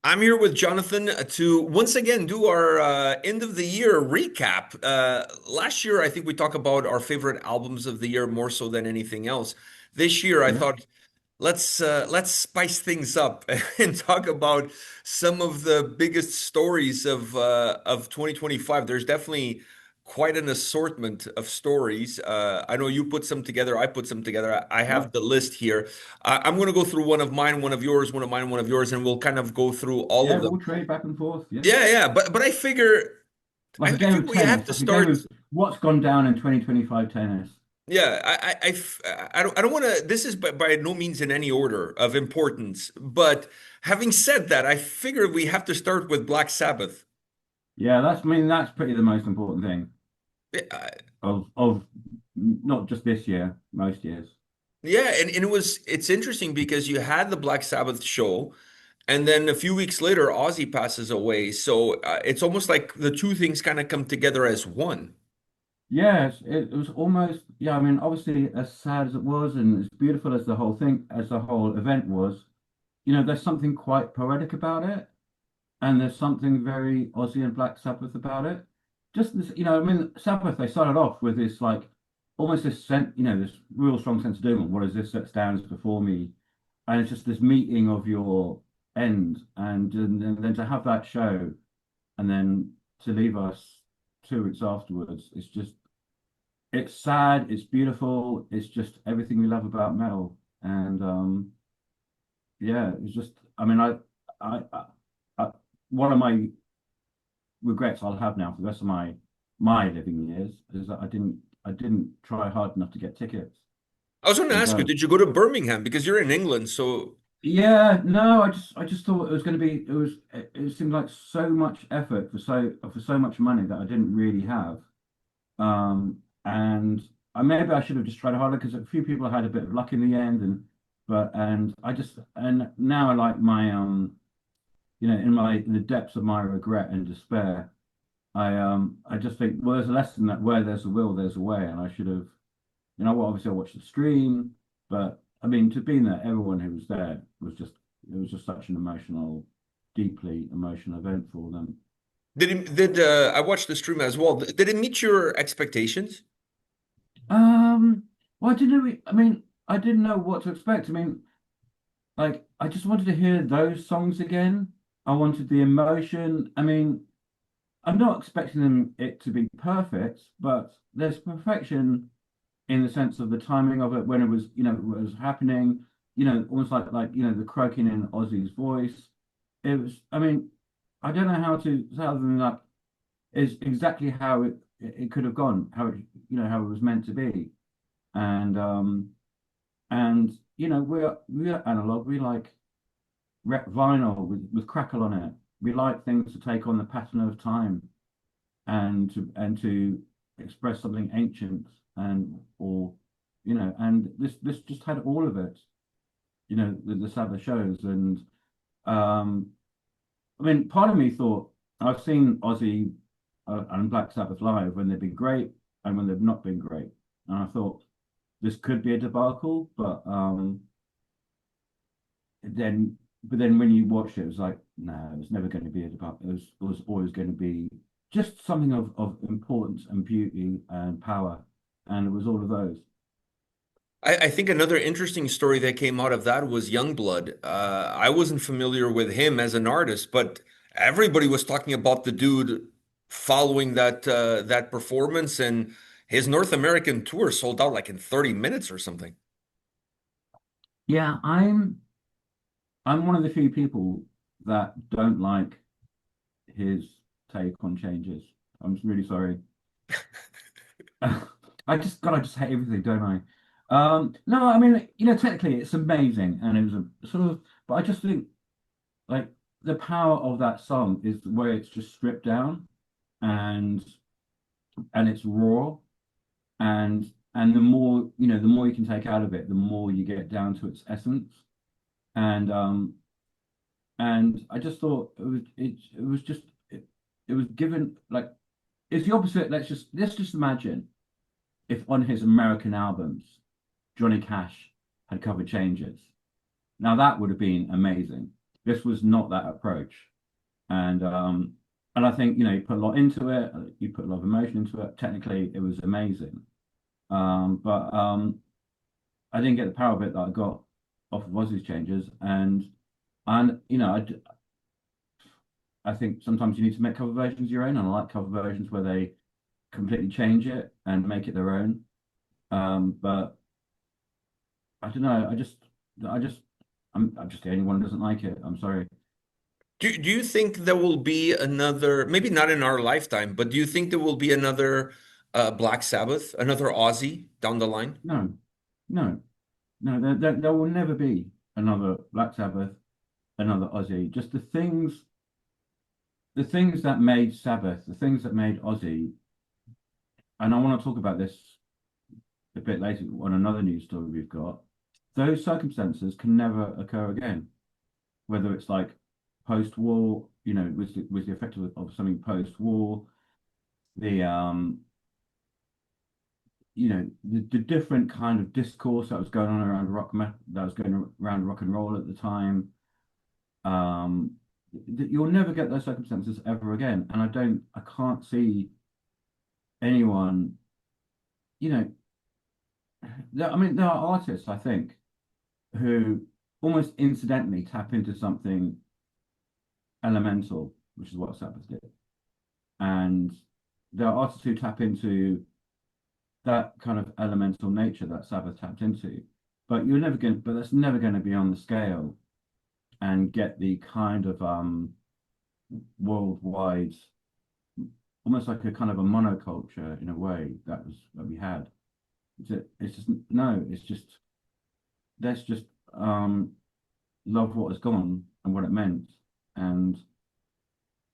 I'm here with Jonathan to once again do our end of the year recap. Last year, I think we talked about our favorite albums of the year more so than anything else. This year, I Yeah. thought let's spice things up and talk about some of the biggest stories of 2025. There's definitely quite an assortment of stories. I know you put some together. I put some together. I Yeah. have the list here. I'm going to go through one of mine, one of yours, one of mine, one of yours, and we'll kind of go through all Yeah, of them. we'll trade back and forth. Yeah. Yeah, yeah. But I figure Like a game of we have tennis, to like a game start. of what's gone down in 2025 tennis. Yeah, I don't want to. This is by no means in any order of importance. But having said that, I figure we have to start with Black Sabbath. Yeah, I mean, that's pretty the most important thing Uh, of not just this year, most years. Yeah, and it's interesting because you had the Black Sabbath show, and then a few weeks later, Ozzy passes away. So it's almost like the two things kind of come together as one. Yes, it was almost, yeah, I mean, obviously as sad as it was and as beautiful as the whole thing, as the whole event was, there's something quite poetic about it. And there's something very Ozzy and Black Sabbath about it. Just this, I mean, Sabbath, they started off with this like almost this sense, this real strong sense of doom. What is this that stands before me? And it's just this meeting of your end, and then to have that show, and then to leave us 2 weeks afterwards, it's sad, it's beautiful, it's just everything we love about metal. And yeah, it was just, I mean, I one of my regrets I'll have now for the rest of my living years is that I didn't try hard enough to get tickets I was going to and ask you, go. did you go to Birmingham? Because you're in England, so Yeah, no, I just thought it was going to be it seemed like so much effort for so much money that I didn't really have. And maybe I should have just tried harder because a few people had a bit of luck in the end, and now I like my in the depths of my regret and despair. I just think, well, there's a lesson that where there's a will, there's a way, and I should have, well, obviously I watched the stream, but I mean, to being there, everyone who was there it was just such an deeply emotional event for them. did I watched the stream as well? Did it meet your expectations? Well, I mean, I didn't know what to expect. I mean, like, I just wanted to hear those songs again. I wanted the emotion. I mean, I'm not expecting it to be perfect, but there's perfection in the sense of the timing of it when it was happening, almost like the croaking in Ozzy's voice. It was, I mean, I don't know how to say other than that is exactly how it could have gone, how it was meant to be. And we're analog, we like vinyl with crackle on it. We like things to take on the pattern of time and to express something ancient and this just had all of it, the Sabbath shows. And um I mean, part of me thought I've seen Ozzy and Black Sabbath live when they've been great and when they've not been great, and I thought this could be a debacle, but then when you watch it, it was like, no, it was never going to be a debacle. It was always going to be just something of importance and beauty and power, and it was all of those. I think another interesting story that came out of that was Youngblood. I wasn't familiar with him as an artist, but everybody was talking about the dude following that performance, and his North American tour sold out like in 30 minutes or something. Yeah, I'm one of the few people that don't like his take on changes. I'm really sorry. I just hate everything, don't I? No, I mean, technically it's amazing, and it was a sort of, but I just think like the power of that song is where it's just stripped down and it's raw, and the more you can take out of it, the more you get down to its essence. And I just thought it was given like it's the opposite. Let's just imagine if on his American albums, Johnny Cash had covered changes. Now that would have been amazing. This was not that approach. And I think, you put a lot into it, you put a lot of emotion into it. Technically, it was amazing. But I didn't get the power bit that I got off of Ozzy's changes. And I think sometimes you need to make cover versions your own, and I like cover versions where they completely change it and make it their own. But I don't know. I just, I'm just the only one who doesn't like it. I'm sorry. Do you think there will be another, maybe not in our lifetime, but do you think there will be another Black Sabbath, another Ozzy down the line? No, no, no. There will never be another Black Sabbath, another Ozzy. Just the things that made Sabbath, the things that made Ozzy, and I want to talk about this a bit later on another news story we've got. Those circumstances can never occur again. Whether it's like post-war, with the effect of something post-war, the the different kind of discourse that was going on around that was going around rock and roll at the time. Um, you'll never get those circumstances ever again, and I can't see anyone. You know, I mean, there are artists I think who almost incidentally tap into something elemental, which is what Sabbath did, and there are artists who tap into that kind of elemental nature that Sabbath tapped into. But that's never going to be on the scale and get the kind of worldwide, almost like a kind of a monoculture in a way that we had. It's just no, it's just let's just love what has gone and what it meant, and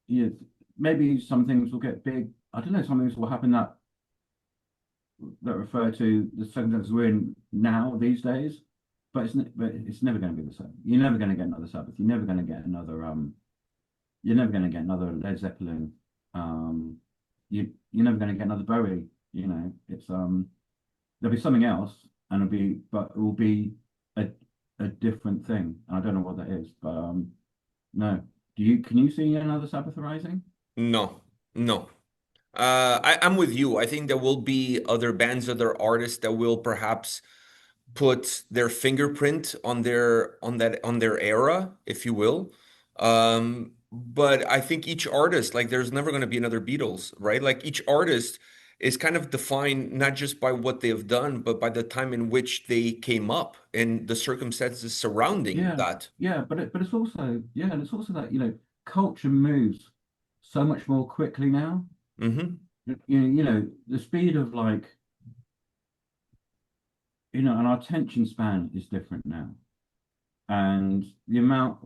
yeah, maybe some things will get big. I don't know. Some things will happen that refer to the circumstances we're in now these days. But it's never going to be the same. You're never going to get another Sabbath. You're never going to get another Led Zeppelin. You're never going to get another Bowie. It's there'll be something else, and but it will be a a different thing. And I don't know what that is, but no. Can you see another Sabbath arising? No, no. I'm with you. I think there will be other bands, other artists that will perhaps put their fingerprint on their era, if you will. But I think each artist, like there's never going to be another Beatles, right? Like each artist is kind of defined not just by what they have done, but by the time in which they came up and the circumstances surrounding Yeah, that. yeah, but it's also and it's also that culture moves so much more quickly now. Hmm. The speed of and our attention span is different now, and the amount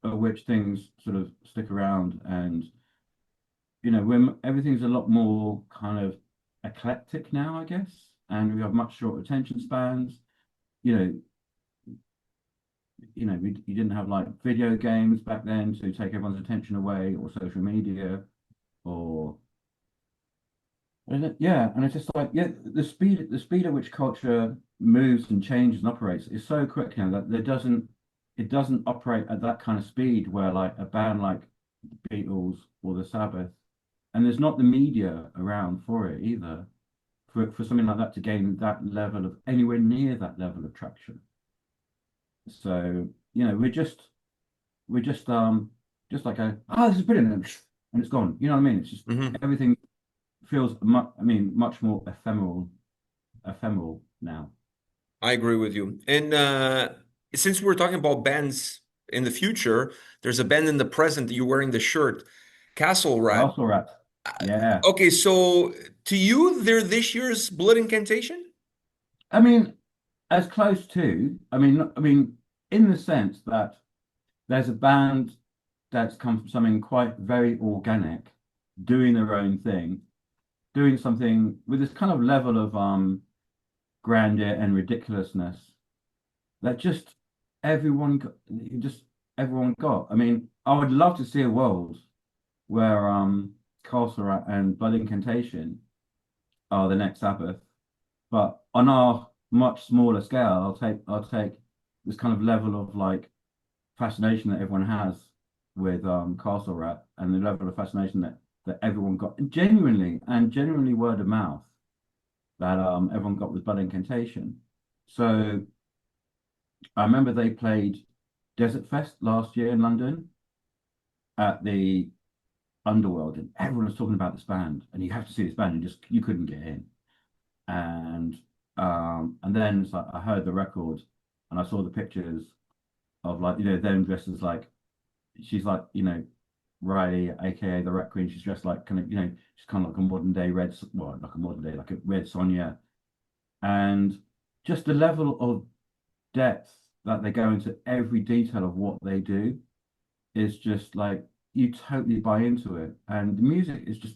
at which things sort of stick around, and when everything's a lot more kind of eclectic now, I guess, and we have much shorter attention spans. You know, you didn't have like video games back then to take everyone's attention away, or social media, or and it's just like the speed at which culture moves and changes and operates is so quick now that it doesn't operate at that kind of speed where like a band like Beatles or the Sabbath, and there's not the media around for it either, for something like that to gain that level of anywhere near that level of traction. So, we're just like this is brilliant, and it's gone. You know what I mean? It's just Hmm. everything feels much more ephemeral now. I agree with you. And since we're talking about bands in the future, there's a band in the present that you're wearing the shirt, Castle Rat. Castle Rat. Yeah. Okay, so to you, they're this year's Blood Incantation? I mean, as close to, I mean, in the sense that there's a band that's come from something quite very organic, doing their own thing, doing something with this kind of level of grandeur and ridiculousness that just everyone got. I mean, I would love to see a world where Castle Rat and Blood Incantation are the next Sabbath, but on our much smaller scale, I'll take this kind of level of like fascination that everyone has with Castle Rat and the level of fascination that everyone got genuinely word of mouth that everyone got with Blood Incantation. So I remember they played Desert Fest last year in London at the Underworld, and everyone was talking about this band, and you have to see this band, and just you couldn't get in. And then it's like I heard the record, and I saw the pictures of like them dressed as like she's like Riley, aka the Rat Queen. She's dressed like kind of she's kind of like a modern day well, like a modern day like a Red Sonja, and just the level of depth that they go into every detail of what they do is just like you totally buy into it. And the music is just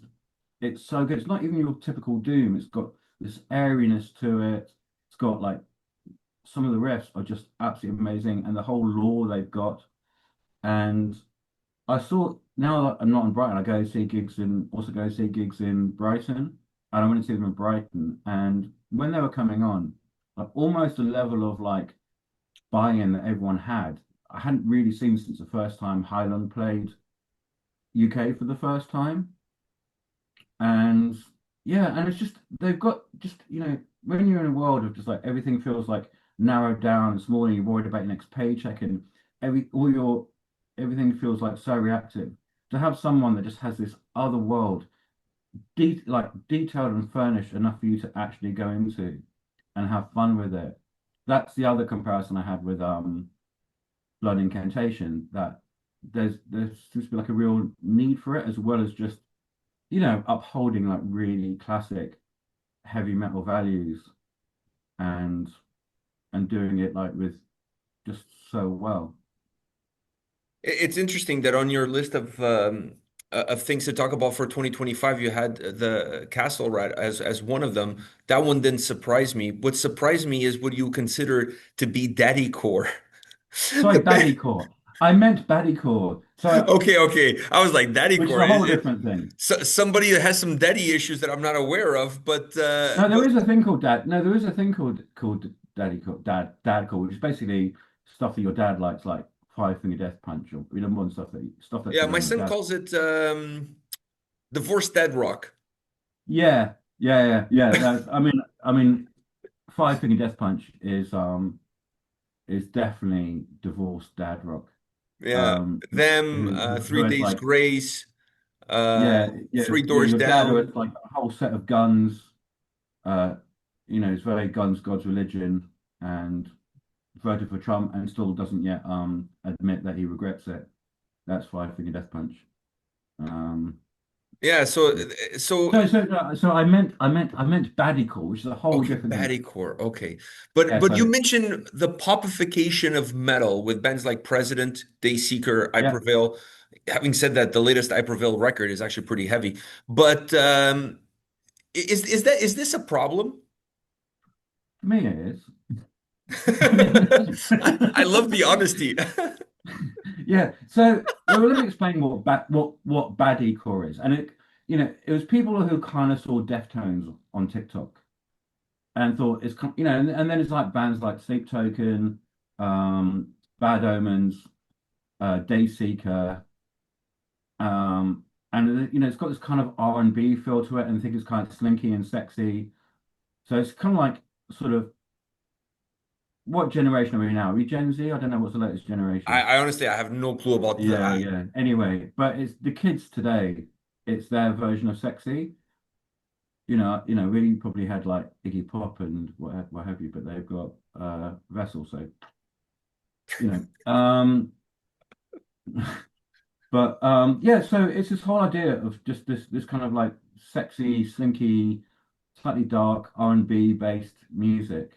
it's so good. It's not even your typical doom. It's got this airiness to it. It's got like some of the riffs are just absolutely amazing, and the whole lore they've got. And I saw now that I'm not in Brighton, I go see gigs in also go see gigs in Brighton, and I went to see them in Brighton. And when they were coming on, like almost a level of like buy-in that everyone had, I hadn't really seen since the first time Highland played UK for the first time. And yeah, and it's just they've got just when you're in a world of just like everything feels like narrowed down and small, and you're worried about your next paycheck, and everything feels like so reactive. To have someone that just has this other world, like detailed and furnished enough for you to actually go into and have fun with it. That's the other comparison I had with Blood Incantation. That there seems to be like a real need for it, as well as just upholding like really classic heavy metal values and doing it like with just so well. It's interesting that on your list of things to talk about for 2025, you had the Castle Rat as one of them. That one didn't surprise me. What surprised me is what you consider to be daddycore. Sorry, The band. baddiecore. I meant baddiecore. So, Okay, okay. I was like which is daddycore. a whole different thing. Somebody that has some daddy issues that I'm not aware of, No, there but is a thing called dad. No, there is a thing called dadcore, which is basically stuff that your dad likes, like Five Finger Death Punch, or more stuff that yeah, my your son dad. calls it divorced dad rock. Yeah. That's, I mean, Five Finger Death Punch is definitely divorced dad rock. Yeah, Um, them, who Three has Days like Grace, uh, Three Doors your dad who Down. has like a whole set of guns. Uh, it's very guns, God's religion, and voted for Trump, and still doesn't yet admit that he regrets it. That's Five Finger Death Punch. Um, Yeah, yeah. so So I meant Baddiecore, which is a whole okay, different thing. Bodycore. Okay. Yeah. But you So mentioned the popification of metal with bands like President, Dayseeker, I yeah, Prevail. Having said that, the latest I Prevail record is actually pretty heavy. But is this a problem? for me it is. I mean, I love the honesty. yeah. So well, let me explain what Baddiecore is, and it was people who kind of saw Deftones on TikTok and thought and then it's like bands like Sleep Token, um, Bad Omens, Dayseeker, and it's got this kind of R&B feel to it, and I think it's kind of slinky and sexy. So it's kind of like sort of what generation are we now? Are we Gen Z? I don't know what's the latest generation. I honestly I have no clue about that. Yeah. Anyway, but it's the kids today. It's their version of sexy. We probably had like Iggy Pop and what have you, but they've got Vessel, so you know. But yeah, so it's this whole idea of just this kind of like sexy, slinky, slightly dark R&B based music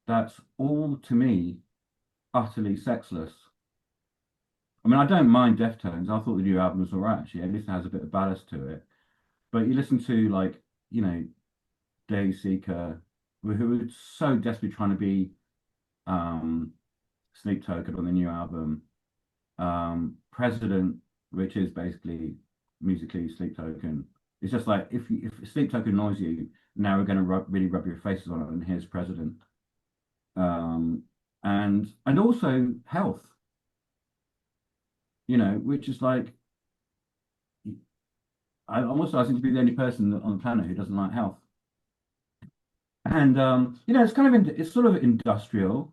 that's all to me utterly sexless. I mean, I don't mind Deftones. I thought the new album was all right, actually. At least it has a bit of ballast to it. But you listen to like, Dayseeker, who are so desperately trying to be um Sleep Token on the new album. President, which is basically musically Sleep Token. It's just like if Sleep Token annoys you, now we're going to really rub your faces on it, and here's President. Um, and also health. which is like I seem to be the only person on the planet who doesn't like health. And it's kind of it's sort of industrial,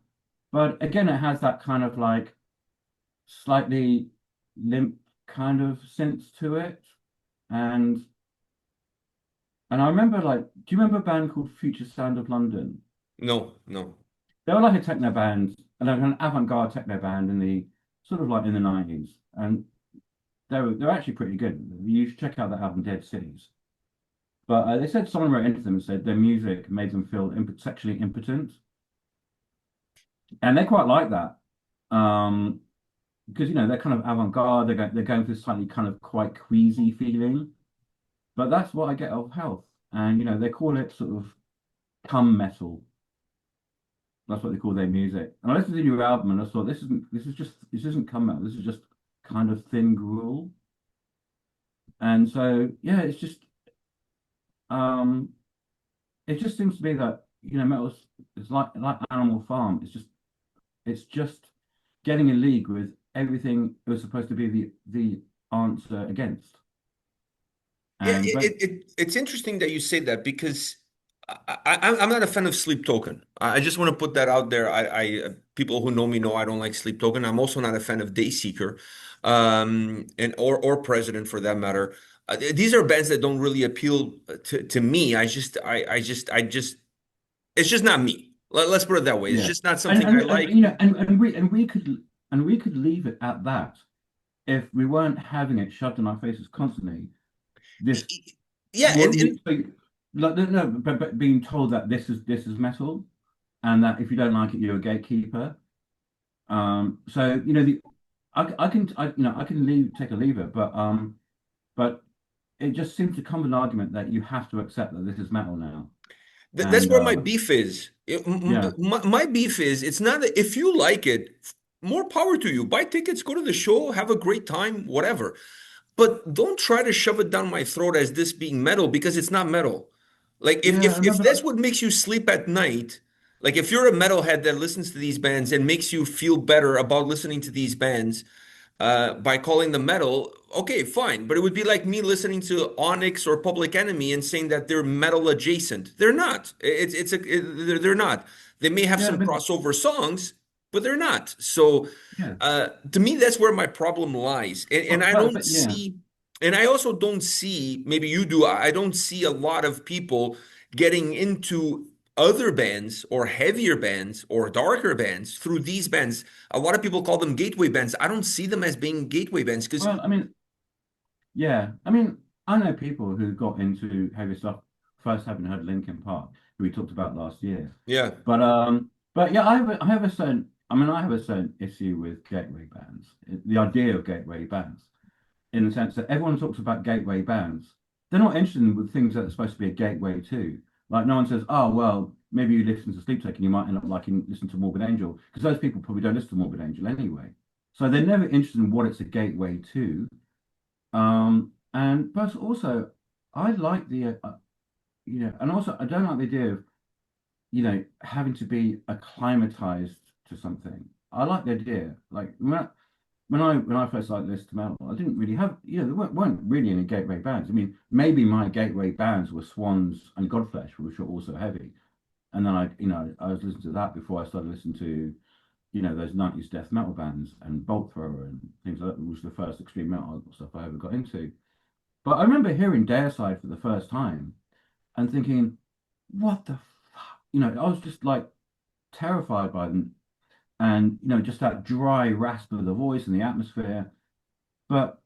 but again, it has that kind of like slightly limp kind of sense to it. And I remember like, do you remember a band called Future Sound of London? No, no. They were like a techno band, and like an avant-garde techno band in the sort of like in the 90s. And they're actually pretty good. You should check out that album Dead Cities. But they said someone wrote into them and said their music made them feel sexually impotent, and they quite like that. Because they're kind of avant-garde, they're going for this slightly kind of quite queasy feeling. But that's what I get of health. And they call it sort of cum metal. That's what they call their music. And I listened to your album and I thought this isn't cum metal, this is just kind of thin gruel. And so yeah, um it just seems to be that, metal's it's like Animal Farm. It's just getting in league with everything it was supposed to be the answer against. Yeah, And but it's interesting that you say that because I'm not a fan of Sleep Token. I just want to put that out there. People who know me know I don't like Sleep Token. I'm also not a fan of Dayseeker, and or President for that matter. These are bands that don't really appeal to me. I just it's just not me. Let's put it that way. It's yeah. just not And something I and, and like. we could leave it at that if we weren't having it shoved in our faces constantly. This Yeah, what and we like no, but being told that this is metal, and that if you don't like it, you're a gatekeeper. So I can leave take a leave it, but it just seems to come with an argument that you have to accept that this is metal now. That's And where my beef is. yeah, My beef is it's not that if you like it, more power to you. Buy tickets, go to the show, have a great time, whatever. But don't try to shove it down my throat as this being metal because it's not metal. Like yeah, I if remember that's what makes you sleep at night, like if you're a metalhead that listens to these bands and makes you feel better about listening to these bands, by calling them metal, okay, fine. But it would be like me listening to Onyx or Public Enemy and saying that they're metal adjacent. They're not. They're not. They may have yeah, some but crossover songs, but they're not. So yeah, to me, that's where my problem lies. And I don't yeah. see, and I also don't see, maybe you do, I don't see a lot of people getting into other bands or heavier bands or darker bands through these bands. A lot of people call them gateway bands. I don't see them as being gateway bands because, Well, I mean, yeah, I mean, I know people who got into heavy stuff first having heard Linkin Park, who we talked about last year. yeah, But yeah, I have a certain issue with gateway bands. The idea of gateway bands, in the sense that everyone talks about gateway bands. They're not interested in the things that are supposed to be a gateway to. Like no one says, oh well, maybe you listen to Sleep Token, you might end up liking listen to Morbid Angel, because those people probably don't listen to Morbid Angel anyway. So they're never interested in what it's a gateway to. And but also, I like and also I don't like the idea of having to be acclimatized to something. I like the idea, like when I first like listened to metal, I didn't really have, there weren't really any gateway bands. I mean, maybe my gateway bands were Swans and Godflesh, which were also heavy. And then I was listening to that before I started listening to, those 90s death metal bands and Bolt Thrower and things like that, which was the first extreme metal stuff I ever got into. But I remember hearing Deicide for the first time and thinking, what the fuck? I was just like terrified by them. And, just that dry rasp of the voice and the atmosphere. But,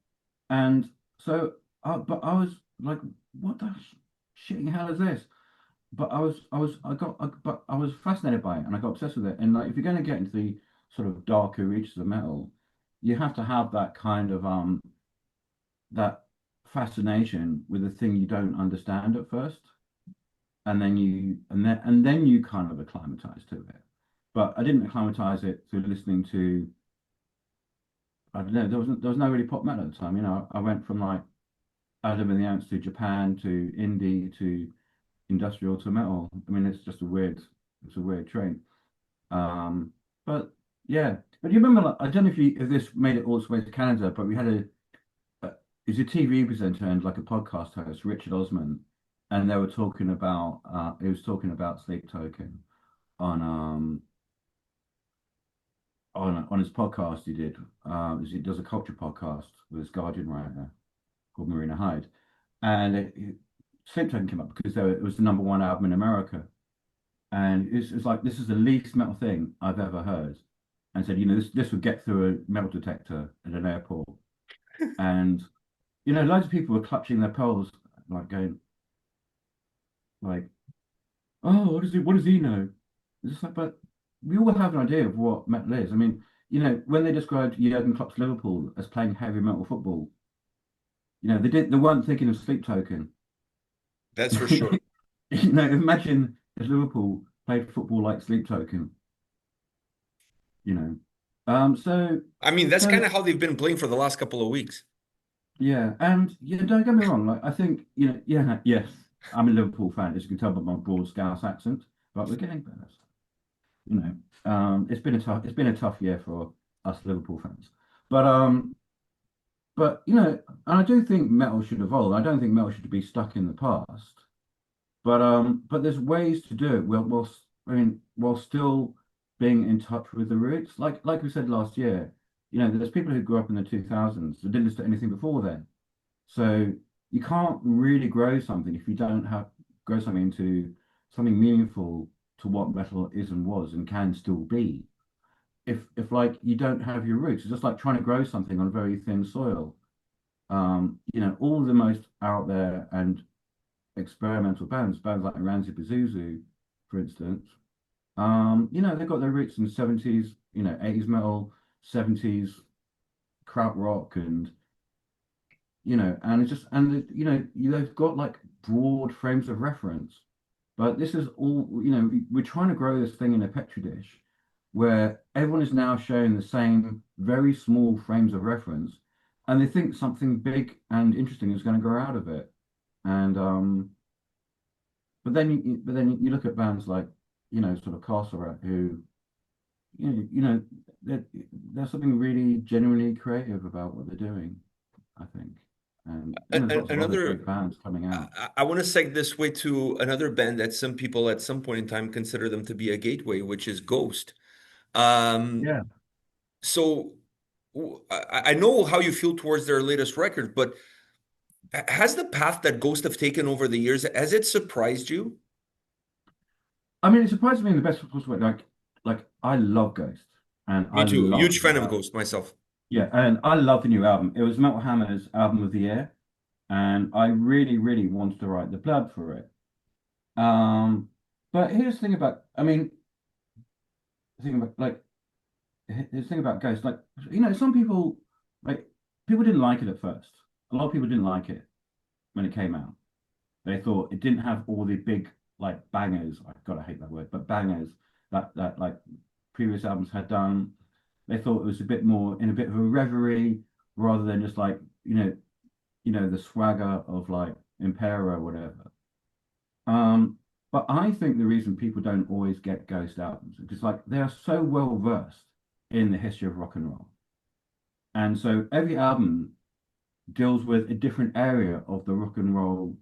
and so, but I was like, what the shitting hell is this? But but I was fascinated by it and I got obsessed with it. And like, if you're going to get into the sort of darker reaches of metal, you have to have that kind of, that fascination with a thing you don't understand at first, and then you kind of acclimatize to it. But I didn't acclimatize it through listening to, I don't know, there was no really pop metal at the time. I went from like Adam and the Ants to Japan to indie to industrial to metal. I mean, it's a weird train. Um, but yeah. But you remember, like, I don't know if this made it all the way to Canada, but we had he's a TV presenter and like a podcast host, Richard Osman, and they were talking about he was talking about Sleep Token on on his podcast he did. He does a culture podcast with his Guardian writer called Marina Hyde, and Sleep Token came up because it was the number one album in America, and it's like this is the least metal thing I've ever heard, and said, this would get through a metal detector at an airport, and loads of people were clutching their pearls, like going like, oh, what does he know? It's just like, but we all have an idea of what metal is. I mean, when they described Jurgen Klopp's Liverpool as playing heavy metal football, they weren't thinking of Sleep Token. That's for sure. Imagine if Liverpool played football like Sleep Token, you know. So I mean, that's so kind of how they've been playing for the last couple of weeks. yeah, and don't get me wrong, like I think, yeah, yes, I'm a Liverpool fan, as you can tell by my broad Scouse accent, but we're getting better. You know, it's been a tough year for us Liverpool fans. But and I do think metal should evolve. I don't think metal should be stuck in the past. But there's ways to do it while still being in touch with the roots. Like we said last year, there's people who grew up in the 2000s that didn't listen to anything before then. So you can't really grow something into something meaningful to what metal is and was and can still be. If like you don't have your roots, it's just like trying to grow something on very thin soil. All the most out there and experimental bands like Ranzi Pazuzu, for instance, they've got their roots in the 70s, 80s metal, 70s krautrock, and and it's just and they've got like broad frames of reference. But this is all, we're trying to grow this thing in a petri dish where everyone is now showing the same very small frames of reference, and they think something big and interesting is going to grow out of it. And but then you look at bands like, sort of Castle, who, there's something really genuinely creative about what they're doing, I think. And there's lots of other great Another, bands coming out. I want to segue this way to another band that some people at some point in time consider them to be a gateway, which is Ghost. Um, Yeah. so I know how you feel towards their latest record, but has the path that Ghost have taken over the years, has it surprised you? I mean, it surprised me in the best possible way. Like I love Ghost, and Me I too. love Huge the new fan of album. Ghost myself. Yeah, and I love the new album. It was Metal Hammer's album of the year, and I really, really wanted to write the blurb for it. Um, but here's the thing about, I mean, the thing about like the thing about Ghost, like some people like people didn't like it at first. A lot of people didn't like it when it came out. They thought it didn't have all the big like bangers. I gotta hate that word, but bangers that like previous albums had done. They thought it was a bit more in a bit of a reverie rather than just like the swagger of like Impera or whatever. Um, but I think the reason people don't always get Ghost albums is because like they are so well versed in the history of rock and roll, and so every album deals with a different area of the rock and roll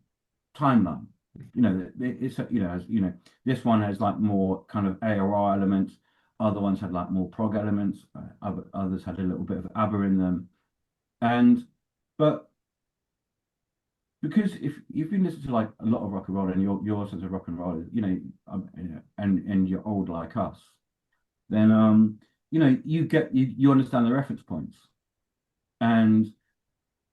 timeline. It's this one has like more kind of AOR elements. Other ones had like more prog elements. Others had a little bit of ABBA in them. And but because if you've been listening to like a lot of rock and roll and your sense of rock and roll, and you're old like us, then you understand the reference points. And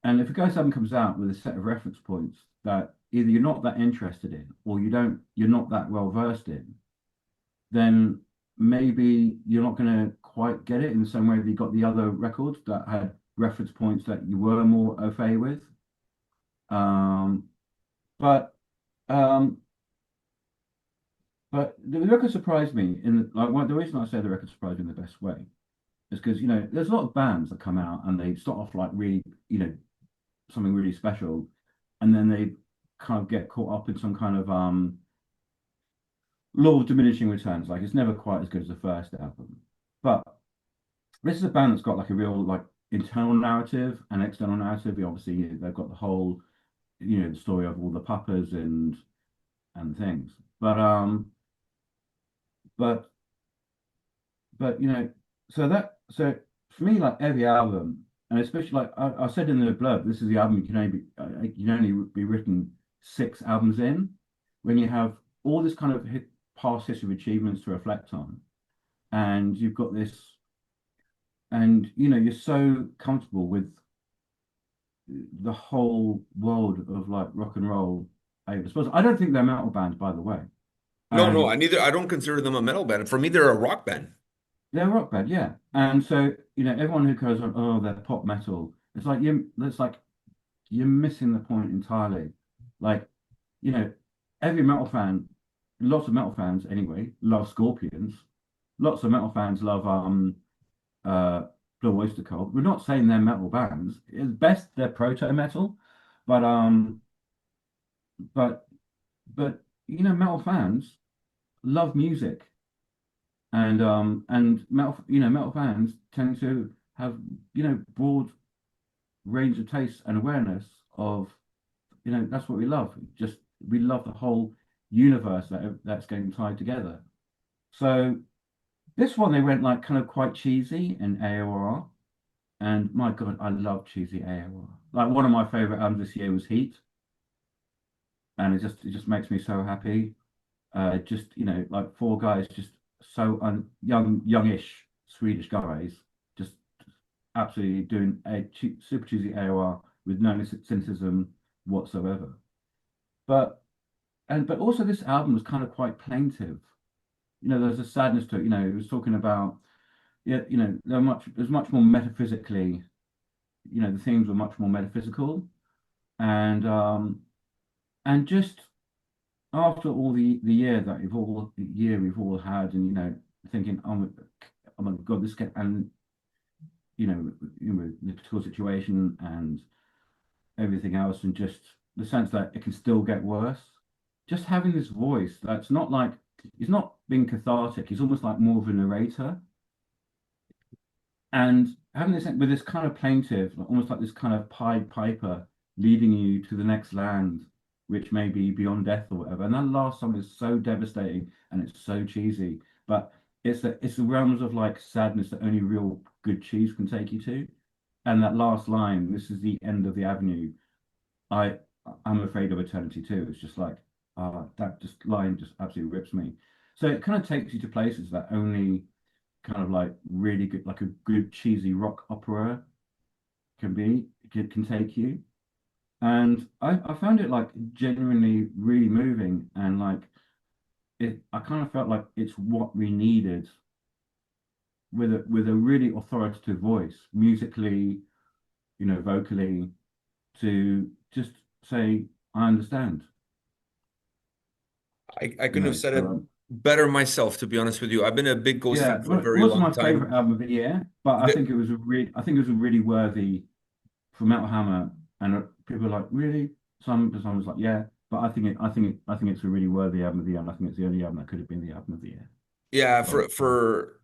And if a Ghost album comes out with a set of reference points that either you're not that interested in or you're not that well versed in, then maybe you're not going to quite get it in the same way that you got the other records that had reference points that you were more au fait with. Um, but um, but the record surprised me in like the reason I say the record surprised me in the best way is because there's a lot of bands that come out and they start off like really something really special, and then they kind of get caught up in some kind of law of diminishing returns. Like it's never quite as good as the first album. But this is a band that's got like a real like internal narrative and external narrative. Obviously, they've got the whole, the story of all the puppers and things. But but but so for me, like every album, and especially like I said in the blurb, this is the album you can only be written 6 albums in, when you have all this kind of past history of achievements to reflect on, and you've got this, and you're so comfortable with the whole world of like rock and roll. I suppose I don't think they're metal bands, by the way, No, no, and I don't consider them a metal band. For me, they're a rock band. they're rock band, yeah. And so everyone who goes on, oh, they're pop metal. It's like you're missing the point entirely. Like, you know, every metal fan, lots of metal fans anyway, love Scorpions. Lots of metal fans love uh Blue Oyster Cult. We're not saying they're metal bands. At best they're proto metal, but but but metal fans love music, and metal fans tend to have broad range of taste and awareness of, that's what we love. Just we love the whole universe that's getting tied together. So this one they went like kind of quite cheesy in AOR, and my God, I love cheesy AOR. Like one of my favorite albums this year was Heat, and it just makes me so happy. Just like four guys, just so youngish Swedish guys, just absolutely doing a super cheesy AOR with no cynicism whatsoever. But but also this album was kind of quite plaintive. There's a sadness to it. It was talking about, yeah, there's much more metaphysically. The themes were much more metaphysical, and just after all the year we've all had, and thinking, oh my God, this can, and the political situation and everything else, and just the sense that it can still get worse. Just having this voice that's not like, he's not being cathartic. He's almost like more of a narrator, and having this with this kind of plaintive, like, almost like this kind of Pied Piper leading you to the next land, which may be beyond death or whatever. And that last song is so devastating and it's so cheesy, but it's the realms of like sadness that only real good cheese can take you to. And that last line, "This is the end of the avenue. I I'm afraid of eternity too." It's just like, that just line just absolutely rips me. So it kind of takes you to places that only kind of like really good, like a good cheesy rock opera can take you. And I found it like genuinely really moving, and like I kind of felt like it's what we needed, with a really authoritative voice, musically, vocally, to just say, I understand, I couldn't have said so it better myself, to be honest with you. I've been a big Ghost yeah, fan for a well, it very wasn't long my favorite time. album of the year, but I think it was a really worthy for Metal Hammer, and people are like, really? Some was like, yeah, but I think it's a really worthy album of the year, and I think it's the only album that could have been the album of the year. Yeah, So for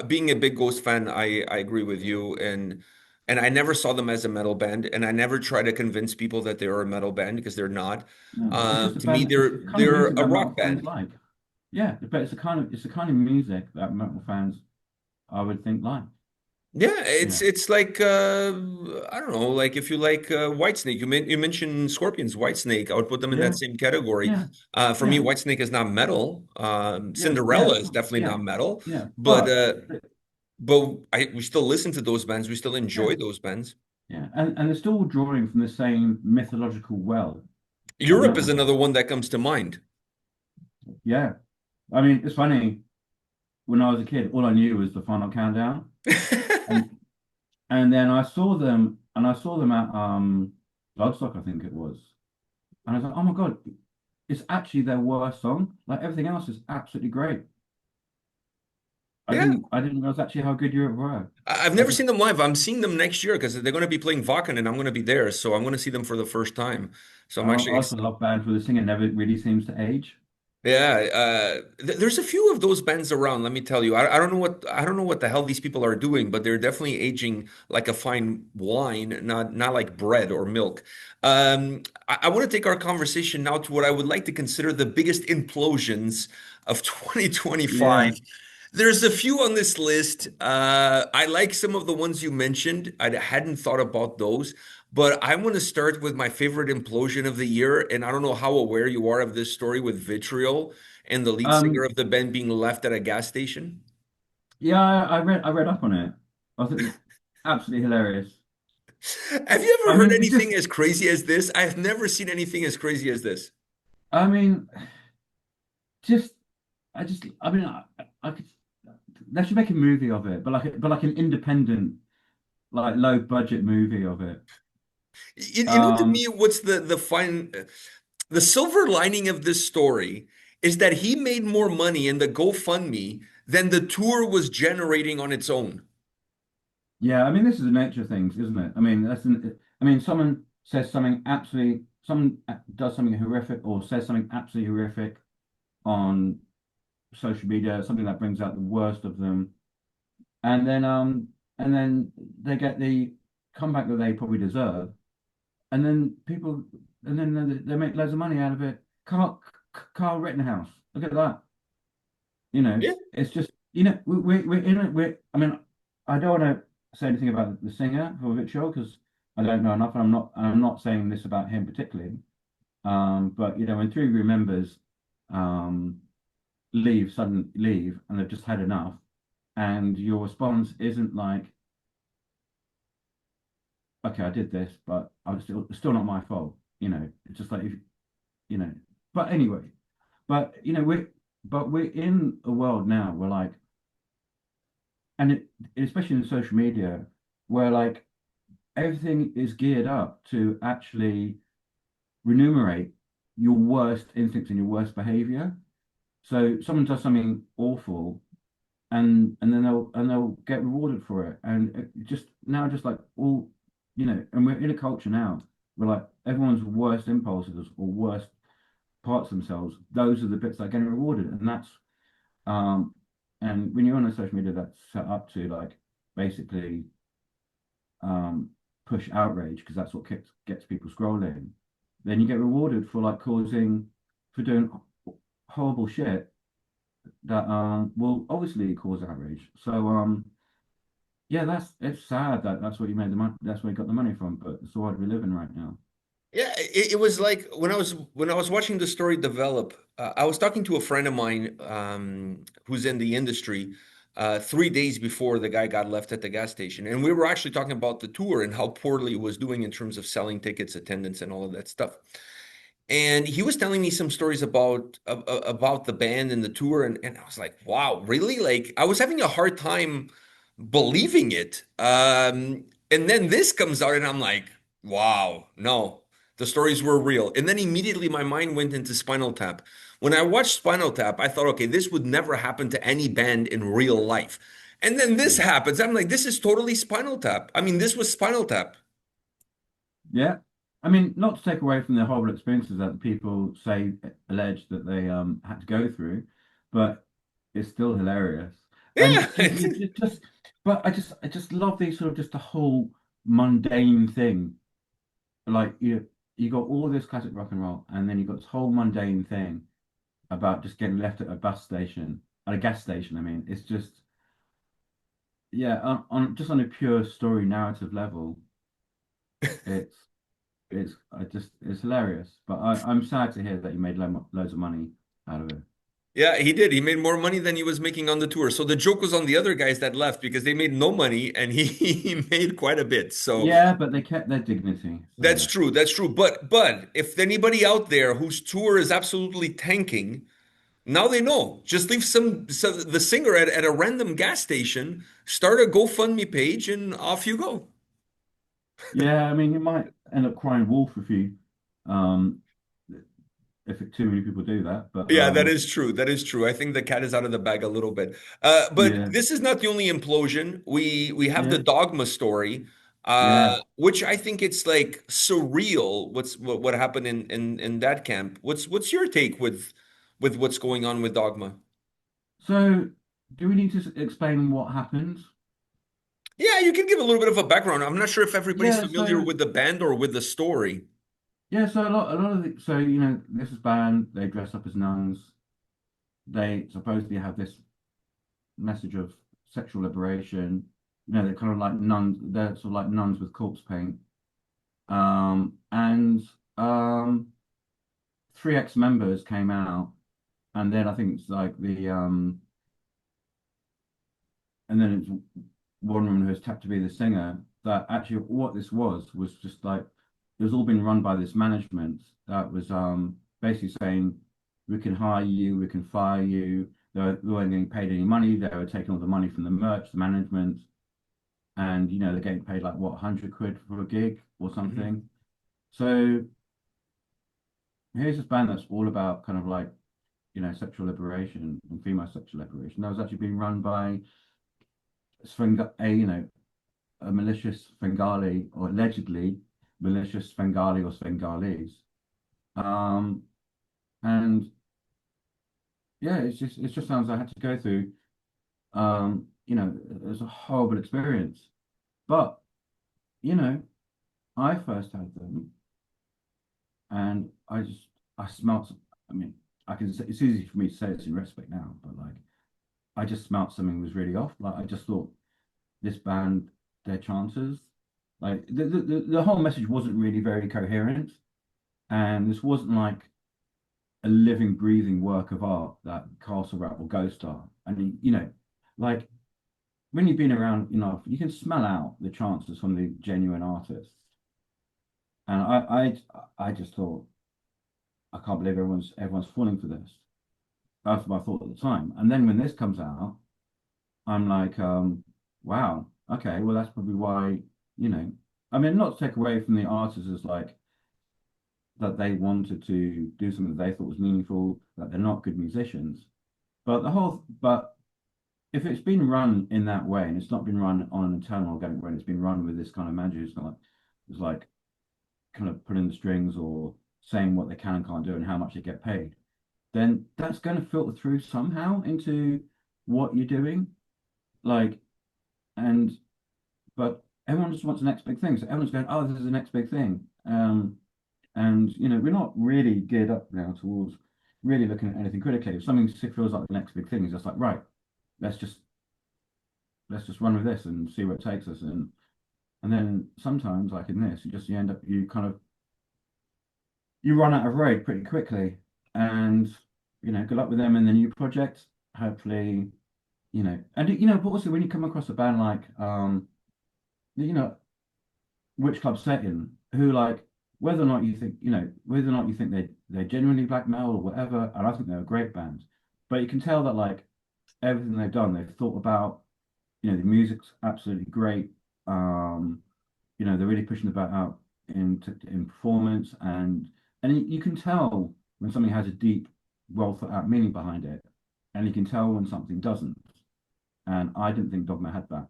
being a big Ghost fan, I agree with you, and I never saw them as a metal band, and I never try to convince people that they are a metal band because they're not. no, it's just a To me, band. It's the kind of they're music a that metal rock fans band. like. Yeah, but it's the kind of music that metal fans, I would think, like. Yeah, You it's know. it's like I don't know, like if you like Whitesnake, you mentioned Scorpions, Whitesnake, I would put them in that Yeah, same category. yeah, For me, yeah, Whitesnake is not metal. yeah, yeah, Cinderella is definitely yeah, not metal, yeah. but we still listen to those bands. We still Yeah, enjoy those bands. yeah, and they're still drawing from the same mythological well that Europe metal is does. another one that comes to mind. Yeah, I mean, it's funny. When I was a kid, all I knew was the Final Countdown, and then I saw them at Bloodstock, I think it was, and I was like, oh my God, it's actually their worst song. Like everything else is absolutely great. Yeah, I didn't realize actually how good Europe were. I've I never just seen them live. I'm seeing them next year because they're going to be playing Wacken and I'm going to be there. So I'm going to see them for the first time. So I'm I actually also love bands where the singer never really seems to age. Yeah, there's a few of those bands around. Let me tell you, I don't know what the hell these people are doing, but they're definitely aging like a fine wine, not like bread or milk. I want to take our conversation now to what I would like to consider the biggest implosions of 2025. Yeah. There's a few on this list. I like some of the ones you mentioned. I hadn't thought about those. But I want to start with my favorite implosion of the year. And I don't know how aware you are of this story with Vitriol and the lead singer Um, of the band being left at a gas station. yeah, I read up on it. I think absolutely hilarious. Have you I ever heard mean, it just anything as crazy as this? I've never seen anything as crazy as this. I mean, just I mean, I could they should make a movie of it, but like an independent, like low budget movie of it. You know, to Um, me, what's the silver lining of this story is that he made more money in the GoFundMe than the tour was generating on its own. yeah, I mean, this is the nature of things, isn't it? I mean, I mean, someone does something horrific or says something absolutely horrific on social media, something that brings out the worst of them, and then they get the comeback that they probably deserve, and then they make loads of money out of it. Carl Rittenhouse, look at that. Yeah. It's just, we're in it. I mean, I don't want to say anything about the singer for Vitriol because I don't know enough, and I'm not saying this about him particularly. But when three crew members um leave and they've just had enough, and your response isn't like, okay, I did this, but it's still not my fault. It's just like, if you know. But anyway, we're in a world now where, like, and especially in social media, where, like, everything is geared up to actually remunerate your worst instincts and your worst behavior. So someone does something awful, and then they'll get rewarded for it. And just now, just like all, and we're in a culture now where, like, everyone's worst impulses or worst parts of themselves, those are the bits that are getting rewarded. Um and when you're on a social media that's set up to, like, basically um push outrage because that's what gets people scrolling, then you get rewarded for, like, for doing horrible shit that will obviously cause outrage. So yeah, it's sad that that's what you made the money, that's where you got the money from, but it's the world we live in right now. Yeah, it was like when I was watching the story develop, I was talking to a friend of mine who's in the industry 3 days before the guy got left at the gas station, and we were actually talking about the tour and how poorly it was doing in terms of selling tickets, attendance, and all of that stuff. And he was telling me some stories about the band and the tour, and I was like, wow, really? Like I was having a hard time believing it. And then this comes out, and I'm like, wow, no, the stories were real. And then immediately my mind went into Spinal Tap. When I watched Spinal Tap, I thought, okay, this would never happen to any band in real life. And then this happens. I'm like, this is totally Spinal Tap. I mean, this was Spinal Tap. Yeah. I mean, not to take away from the horrible experiences that the people allege that they had to go through, but it's still hilarious. And Yeah. but I just love these sort of, just the whole mundane thing. Like, you got all this classic rock and roll, and then you got this whole mundane thing about just getting left at a bus station, at a gas station. I mean, it's just, yeah, on a pure story narrative level, it's it's hilarious. But I'm sad to hear that you made loads of money out of it. Yeah, he did. He made more money than he was making on the tour. So the joke was on the other guys that left because they made no money and he made quite a bit. So Yeah, but they kept their dignity. that's So true. That's true. But if anybody out there whose tour is absolutely tanking, now they know. Just leave the singer at a random gas station, start a GoFundMe page, and off you go. yeah, I mean, you might end up crying wolf um if too many people do that. But Yeah, that is true. That is true. I think the cat is out of the bag a little bit. But yeah, this is not the only implosion. We have the yeah, dogma story, yeah. which I think it's like surreal. What happened in that camp? What's your take with what's going on with Dogma. So, do we need to explain what happened? Yeah, you can give a little bit of a background. I'm not sure if everybody's Yeah, familiar so with the band or with the story. a lot of so this is band. They dress up as nuns. They supposedly have this message of sexual liberation. They're kind of like nuns. They're sort of like nuns with corpse paint. And three ex-members came out, and then I think it's like and then it's one woman who was tapped to be the singer. That actually what this was just like it was all been run by this management that was basically saying we can hire you, we can fire you. They weren't getting paid any money. They were taking all the money from the merch, the management, and they're getting paid like what 100 quid for a gig or Mhm. something. So here's this band that's all about kind of like sexual liberation and female sexual liberation. That was actually being run by a malicious Svengali, or allegedly malicious Svengali or Svengalis. Um, and yeah, it just sounds I had to go through. It was a horrible experience. But you know, I first had them, and I smelt. I mean, it's easy for me to say this in retrospect now, but like I just smelt something was really off. Like I just thought this band, their chances, like the whole message wasn't really very coherent, and this wasn't like a living, breathing work of art that Castle Rat or Ghost are. And like when you've been around enough, you can smell out the chances from the genuine artists. And I just thought, I can't believe everyone's falling for this. That's what I thought at the time. And then when this comes out, I'm like, wow, okay, well that's probably why, you know, I mean, not to take away from the artists as like that they wanted to do something that they thought was meaningful, that they're not good musicians. But if it's been run in that way and it's not been run on an internal organic way, and it's been run with this kind of magic, it's like kind of putting the strings or saying what they can and can't do and how much they get paid, then that's going to filter through somehow into what you're doing. Like, and but everyone just wants the next big thing. So everyone's going, oh, this is the next big thing. And we're not really geared up now towards really looking at anything critically. If something feels like the next big thing, it's just like, right, let's just let's just run with this and see where it takes us. And then sometimes, like in this, you end up you run out of road pretty quickly. And good luck with them in the new project. Hopefully, but also when you come across a band like you know, which club set in, who like whether or not you think they're genuinely black metal or whatever, and I think they're a great band. But you can tell that like everything they've done, they've thought about, the music's absolutely great. Um, they're really pushing the bat out in performance, and you can tell when something has a deep, well thought out meaning behind it, and you can tell when something doesn't. And I didn't think Dogma had that,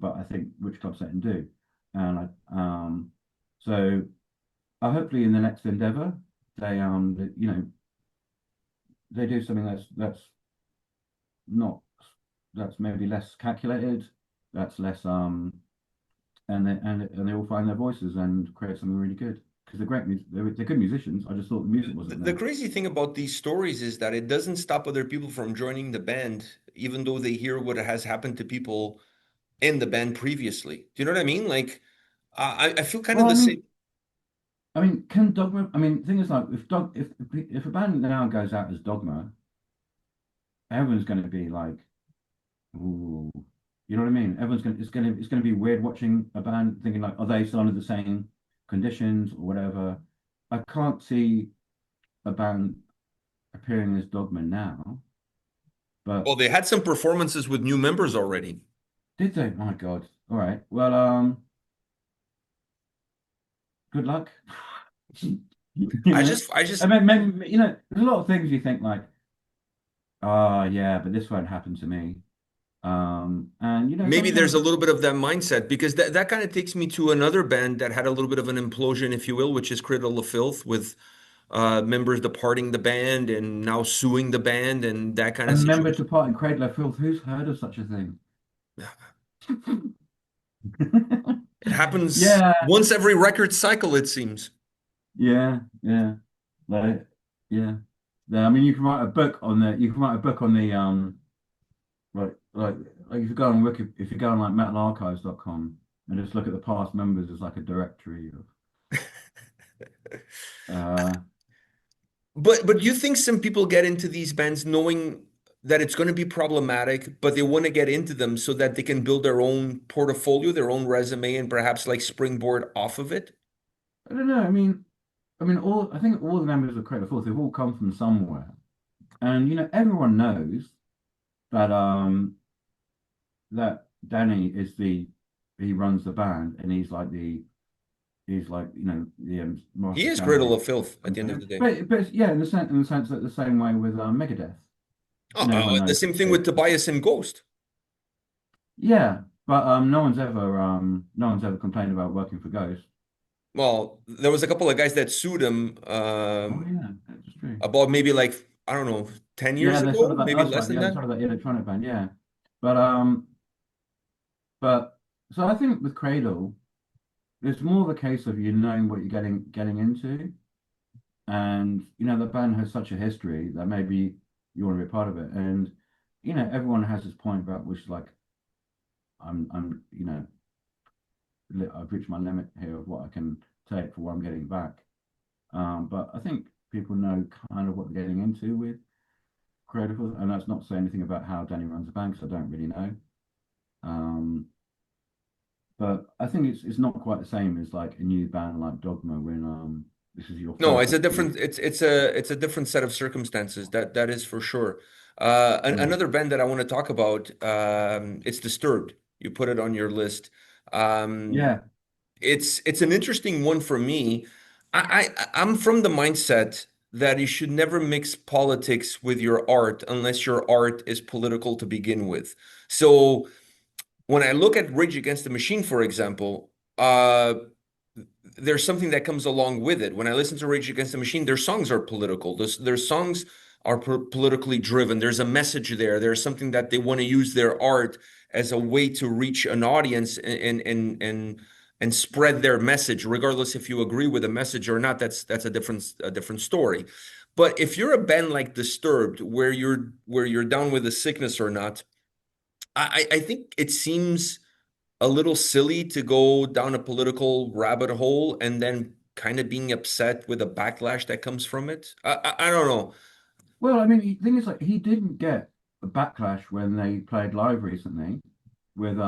but I think Which Club Setting do. And so hopefully in the next endeavor, they do something that's not that's maybe less calculated, that's less and they all find their voices and create something really good because they're good musicians. I just thought the music The, wasn't the there. crazy thing about these stories is that it doesn't stop other people from joining the band, even though they hear what has happened to people in the band previously. Do you know what I mean? Like, I feel kind of Well, the same. I mean, can Dogma? I mean, the thing is, like, if a band now goes out as Dogma, everyone's going to be like, ooh, you know what I mean? It's going to be weird watching a band thinking like, are they still under the same conditions or whatever? I can't see a band appearing as Dogma now, but Well, they had some performances with new members already. did they? My God! All right. Well, good luck. You I know, just, I I just, mean, maybe there's a lot of things you think like, oh yeah, but this won't happen to me. And maybe there's sometimes a little bit of that mindset because that kind of takes me to another band that had a little bit of an implosion, if you will, which is Cradle of Filth with members departing the band and now suing the band and that kind A of member situation. departing Cradle of Filth. Who's heard of such a thing? It happens Yeah, once every record cycle, it seems. yeah. Like, yeah. Yeah, I mean, you can write a book on the. You can write a book on the like if you go on Wiki, if you go on like metalarchives.com and just look at the past members as like a directory of uh But you think some people get into these bands knowing that it's going to be problematic, but they want to get into them so that they can build their own portfolio, their own resume, and perhaps like springboard off of it? I don't know. I think all the members of Cradle of Filth, they've all come from somewhere. And everyone knows that that Danny is the he runs the band and he's like the He master is Cradle champion. of Filth at the end of the day. But yeah, in the sense that the same way with Megadeth, everyone The knows same thing with it. Tobias and Ghost. Yeah, but no one's ever complained about working for Ghost. Well, there was a couple of guys that sued him Oh yeah, that's true. about maybe like, I don't know, 10 Yeah, years they're sort ago, of that. maybe That's less right. than Yeah, they're that. sort of that electronic band. Yeah, but um, but so I think with Cradle, it's more the case of you knowing what you're getting into, and the band has such a history that maybe you want to be a part of it, and everyone has this point about which is like I'm I've reached my limit here of what I can take for what I'm getting back. But I think people know kind of what they're getting into with creative, and that's not saying anything about how Danny runs the bank, 'cause I don't really know. Um, but I think it's not quite the same as like a new band like Dogma when this is your No, first it's a opportunity. different it's a different set of circumstances. That is for sure. Yeah, Another band that I want to talk about, it's Disturbed. You put it on your list. Um, yeah. it's an interesting one for me. I'm from the mindset that you should never mix politics with your art unless your art is political to begin with. So when I look at Rage Against the Machine, for example, there's something that comes along with it. When I listen to Rage Against the Machine, their songs are political. Their songs are politically driven. There's a message there. There's something that they want to use their art as a way to reach an audience and spread their message, regardless if you agree with the message or not. That's a different story. But if you're a band like Disturbed, where you're down with the sickness or not, I think it seems a little silly to go down a political rabbit hole and then kind of being upset with the backlash that comes from it. I don't know. Well, I mean, the thing is, like, he didn't get a backlash when they played live recently with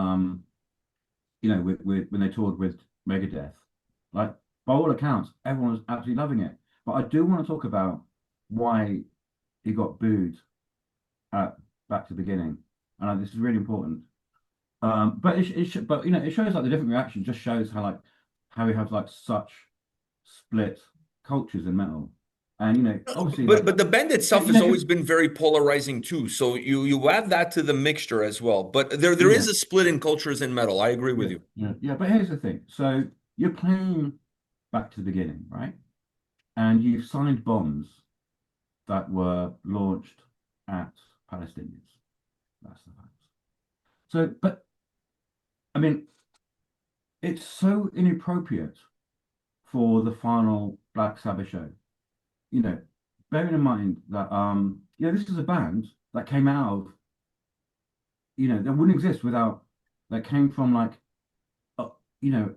with when they toured with Megadeth. Like, by all accounts, everyone was absolutely loving it. But I do want to talk about why he got booed at Back to the Beginning, and this is really important. But it shows like the different reactions. Just shows how how we have like such split cultures in metal, and obviously like But the band itself has always been very polarizing too. So you add that to the mixture as well. But there is yeah, a split in cultures in metal. I agree with you. yeah. But here's the thing: so you're playing Back to the Beginning, right? And you've signed bombs that were launched at Palestinians. That's the fact. So, but I mean, it's so inappropriate for the final Black Sabbath show. You know, bearing in mind that this is a band that came out of, that wouldn't exist without that came from like uh, you know,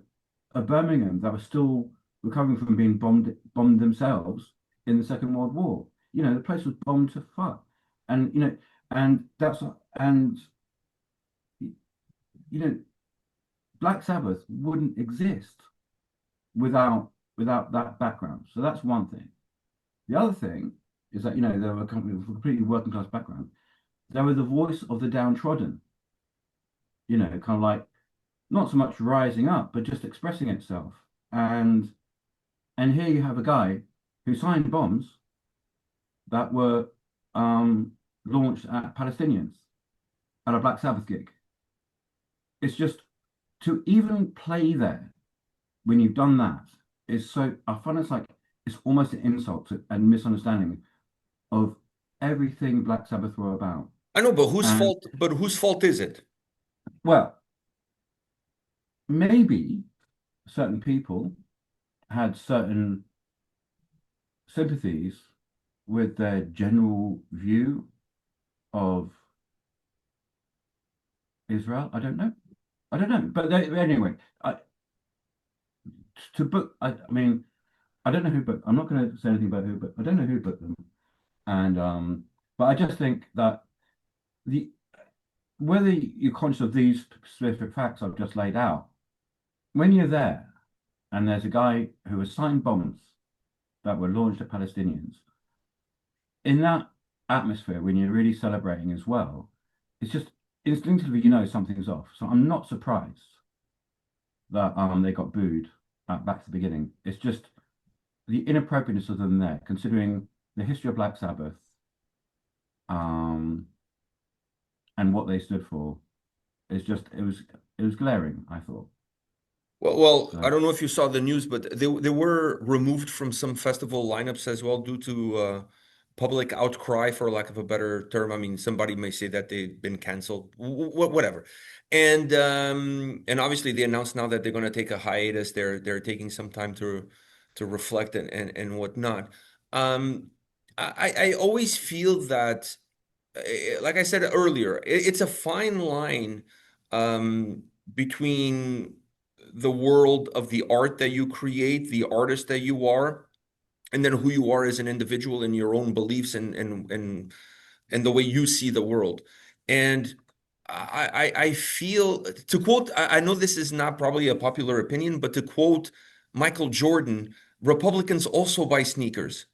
a Birmingham that was still recovering from being bombed themselves in the Second World War. The place was bombed to fuck. And and that's and you know, Black Sabbath wouldn't exist without that background. So that's one thing. The other thing is that they were a company with a completely working class background. They were the voice of the downtrodden. Kind of like not so much rising up, but just expressing itself. And here you have a guy who signed bombs that were launched at Palestinians at a Black Sabbath gig. It's just to even play there when you've done that is so. I find it's like it's almost an insult and misunderstanding of everything Black Sabbath were about. I know, but And whose fault is it? well, maybe certain people had certain sympathies with their general view of Israel. I don't know. I don't know. But anyway, to book, I mean, I don't know who booked. I'm not going to say anything about who, but I don't know who booked them. And but I just think that the whether you're conscious of these specific facts I've just laid out, when you're there and there's a guy who assigned bombs that were launched at Palestinians, in that atmosphere, when you're really celebrating as well, it's just instinctively you know something's off. So I'm not surprised that they got booed back to the beginning. It's just the inappropriateness of them there, considering the history of Black Sabbath, um, and what they stood for. It's just it was glaring, I thought. I So don't know if you saw the news, but they were removed from some festival lineups as well due to public outcry, for lack of a better term. I mean, somebody may say that they've been canceled, whatever. And obviously they announced now that they're going to take a hiatus. They're taking some time to reflect and whatnot. Um, I always feel that like I said earlier, it's a fine line between the world of the art that you create, the artist that you are, and then who you are as an individual and your own beliefs and the way you see the world. And I feel to quote, I know this is not probably a popular opinion, but to quote Michael Jordan, Republicans also buy sneakers.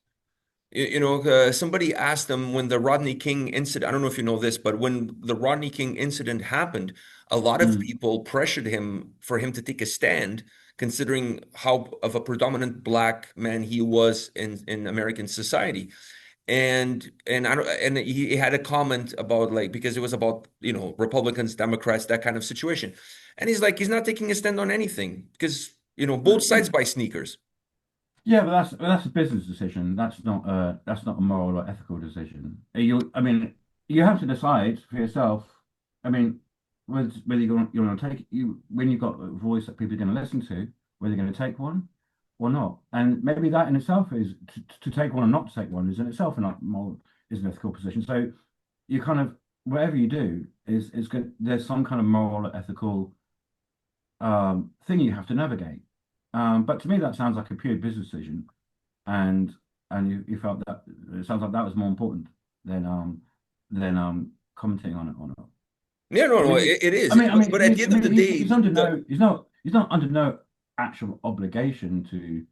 Somebody asked them when the Rodney King incident, I don't know if you know this, but when the Rodney King incident happened, a lot of mm, people pressured him for him to take a stand, considering how of a predominant black man he was in American society. And I don't, and he had a comment about like because it was about Republicans, Democrats, that kind of situation. And he's like, he's not taking a stand on anything because both sides buy sneakers. yeah, but that's a business decision. That's not a moral or ethical decision. I mean, you have to decide for yourself. I mean, whether you're going to take you when you've got a voice that people are going to listen to, whether you're going to take one or not. And maybe that in itself is to take one or not to take one is in itself an moral is an ethical position. So you kind of whatever you do is good. There's some kind of moral or ethical thing you have to navigate. But to me, that sounds like a pure business decision, and you felt that it sounds like that was more important than commenting on it or not. Yeah, no, I no, mean, it is. But at the end of the he's day, under no he's not under no actual obligation to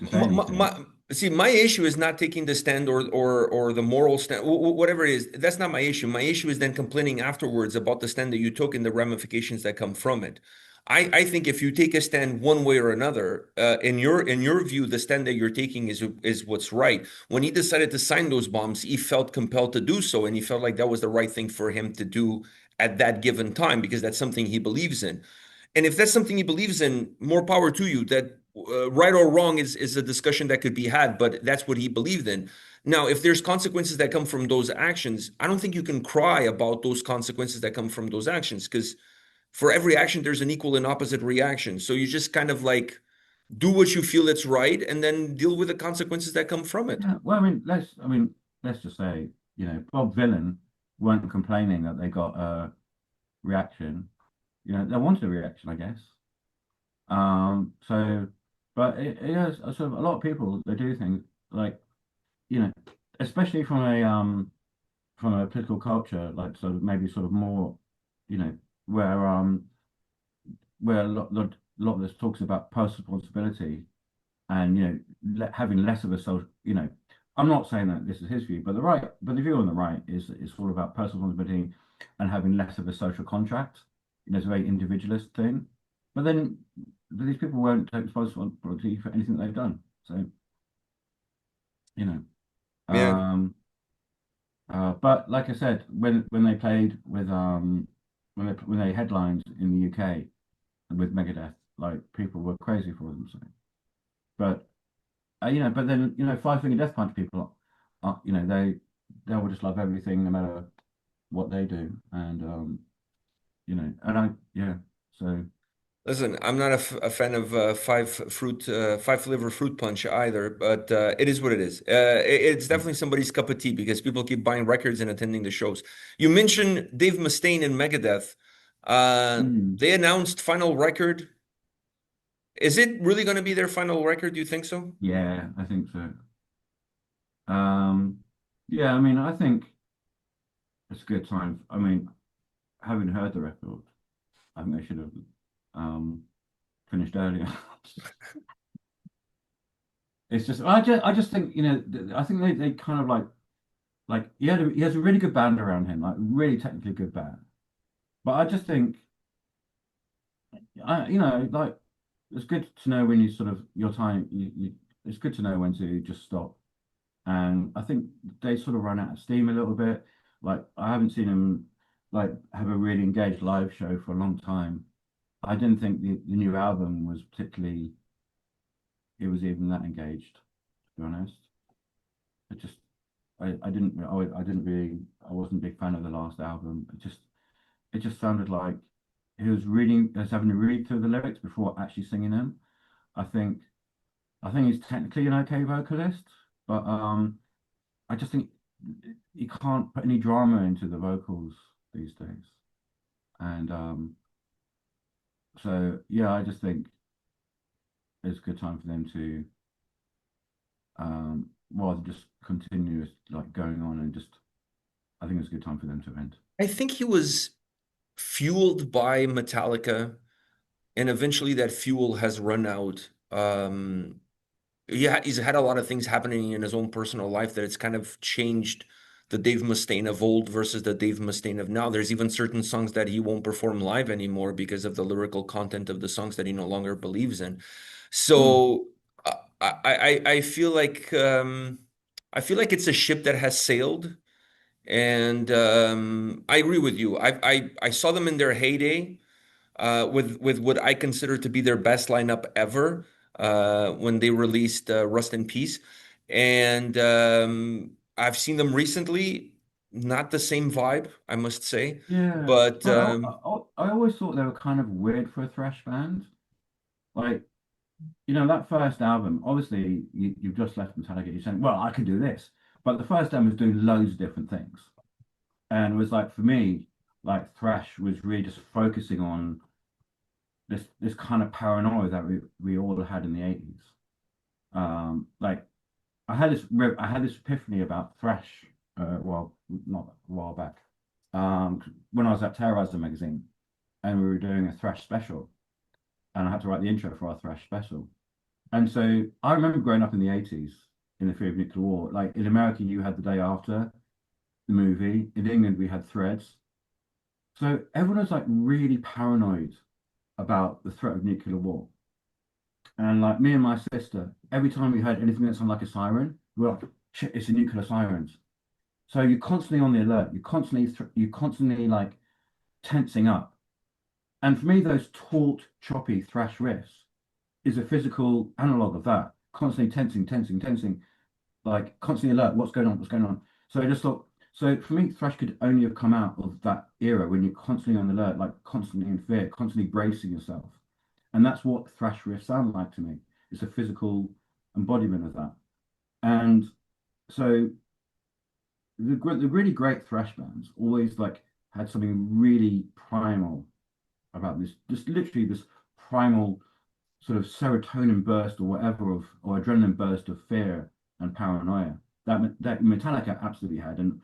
say anything. see, my issue is not taking the stand or the moral stand, whatever it is. That's not my issue. My issue is then complaining afterwards about the stand that you took and the ramifications that come from it. I think if you take a stand one way or another, in your view, the stand that you're taking is what's right. When he decided to sign those bombs, he felt compelled to do so, and he felt like that was the right thing for him to do at that given time because that's something he believes in. And if that's something he believes in, more power to you. That right or wrong is a discussion that could be had, but that's what he believed in. Now, if there's consequences that come from those actions, I don't think you can cry about those consequences that come from those actions because for every action, there's an equal and opposite reaction. So you just kind of like do what you feel it's right and then deal with the consequences that come from it. Yeah, well, I mean, let's just say, Bob Villain weren't complaining that they got a reaction. They wanted a reaction, I guess. So, but it is sort of a lot of people they do things like you know, especially from a political culture, like sort of maybe sort of more, you know, where where lot of this talks about personal responsibility and having less of a social, I'm not saying that this is his view, but the view on the right is all about personal responsibility and having less of a social contract. It's a very individualist thing. But then these people won't take responsibility for anything they've done. So, you know, Yeah. um, but like I said, when they played with when they headlined in the UK with Megadeth, like people were crazy for them. So, but but then, Five Finger Death Punch people they will just love everything no matter what they do. And and so Listen, I'm not a fan of five flavor fruit punch either, but it is what it is. It's mm, definitely somebody's cup of tea because people keep buying records and attending the shows. You mentioned Dave Mustaine and Megadeth. mm, They announced final record. Is it really going to be their final record? Do you think so? yeah, I think so. Um, yeah, I mean, I think it's a good time. I mean, having heard the record, I think they should have um, finished earlier. It's just, I just think, I think they kind of like he has a really good band around him, like really technically good band. But I just think, like it's good to know when you sort of your time, it's good to know when to just stop. And I think they sort of run out of steam a little bit. Like I haven't seen him like have a really engaged live show for a long time. I didn't think the new album was particularly, it was even that engaged, to be honest. It just, I didn't really, I wasn't a big fan of the last album. It just sounded like he was having to read through the lyrics before actually singing them. I think, I think he's technically an okay vocalist, but I just think you can't put any drama into the vocals these days. And so yeah, I just think it's a good time for them to rather just continue like going on and just I think it's a good time for them to end. I think he was fueled by Metallica, and eventually that fuel has run out. Yeah, he's had a lot of things happening in his own personal life that it's kind of changed the Dave Mustaine of old versus the Dave Mustaine of now. There's even certain songs that he won't perform live anymore because of the lyrical content of the songs that he no longer believes in. Hmm. So I I feel like it's a ship that has sailed, and I agree with you. I saw them in their heyday with what I consider to be their best lineup ever when they released Rust in Peace. And I've seen them recently, not the same vibe, I must say. Yeah, But but I always thought they were kind of weird for a thrash band. Like, that first album, obviously you've just left Metallica, you're saying, well, I could do this. But the first album was doing loads of different things. And it was like, for me, like thrash was really just focusing on this kind of paranoia that we all had in the 80s. Like I had this epiphany about thrash, well, not a while back, when I was at Terrorizer magazine and we were doing a thrash special, and I had to write the intro for our thrash special. And so I remember growing up in the 80s in the fear of nuclear war. Like in America, you had the day after the movie. In England, we had Threads. So everyone was like really paranoid about the threat of nuclear war. And like me and my sister, every time we heard anything that sounded like a siren, we were like, shit, it's a nuclear sirens. So you're constantly on the alert. You're constantly like tensing up. And for me, those taut, choppy thrash riffs is a physical analog of that. Constantly tensing, tensing, tensing, like constantly alert. What's going on? What's going on? So I just thought. So for me, thrash could only have come out of that era when you're constantly on the alert, like constantly in fear, constantly bracing yourself. And that's what thrash riffs sound like to me. It's a physical embodiment of that. And so the really great thrash bands always like had something really primal about this, just literally this primal sort of serotonin burst or whatever or adrenaline burst of fear and paranoia that Metallica absolutely had, and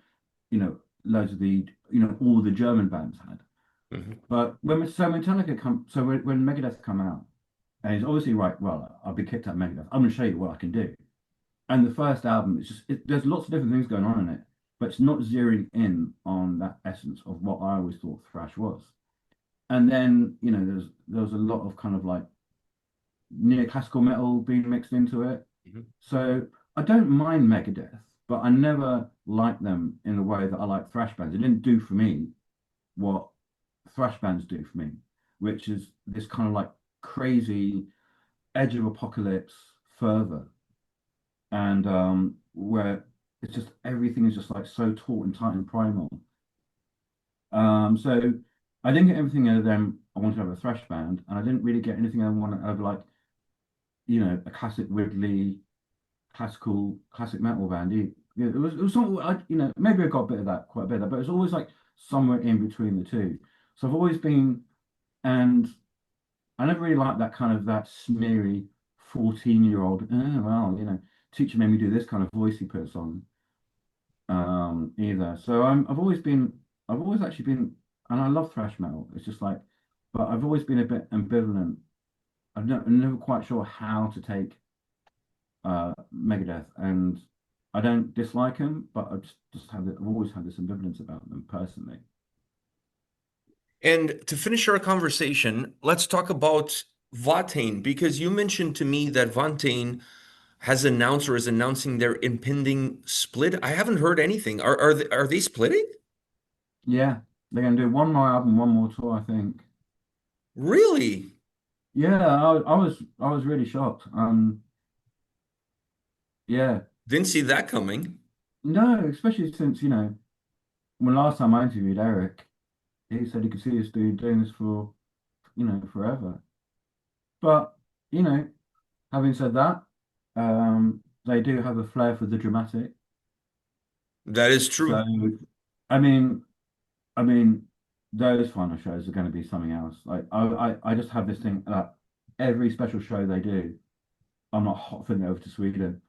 loads of all the German bands had. mhm. But when Megadeth come out, and he's obviously right. Well, I'll be kicked out of Megadeth. I'm going to show you what I can do. And the first album, there's lots of different things going on in it, but it's not zeroing in on that essence of what I always thought thrash was. And then there was a lot of kind of like neoclassical metal being mixed into it. Mhm. So I don't mind Megadeth, but I never liked them in the way that I like thrash bands. It didn't do for me what thrash bands do for me, which is this kind of like crazy edge of apocalypse fervor. and where it's just everything is just like so taut and tight and primal. So I didn't get everything out of them. I wanted to have a thrash band, and I didn't really get anything I wanted out of like a classic Ridley classic metal band. It was something maybe I got a bit of that, quite a bit of that, but it's always like somewhere in between the two. So I've always been, and I never really liked that kind of that smeary 14-year-old. Well, teacher made me do this kind of voice he puts on either. So I've always actually been, and I love thrash metal. It's just like, but I've always been a bit ambivalent. I'm never quite sure how to take Megadeth, and I don't dislike them, but I've always had this ambivalence about them personally. And to finish our conversation, let's talk about Vatain, because you mentioned to me that Vatain has announced or is announcing their impending split. I haven't heard anything. Are they splitting? Yeah, they're gonna do one more album, one more tour, I think. Really? Yeah, I was really shocked. Yeah, Didn't see that coming. no, especially since when last time I interviewed Eric, he said he could see us doing this for forever. But you know, having said that, they do have a flair for the dramatic. That is So true. I mean, I mean, those final shows are going to be something else. Like I just have this thing that every special show they do, I'm not hot for over to Sweden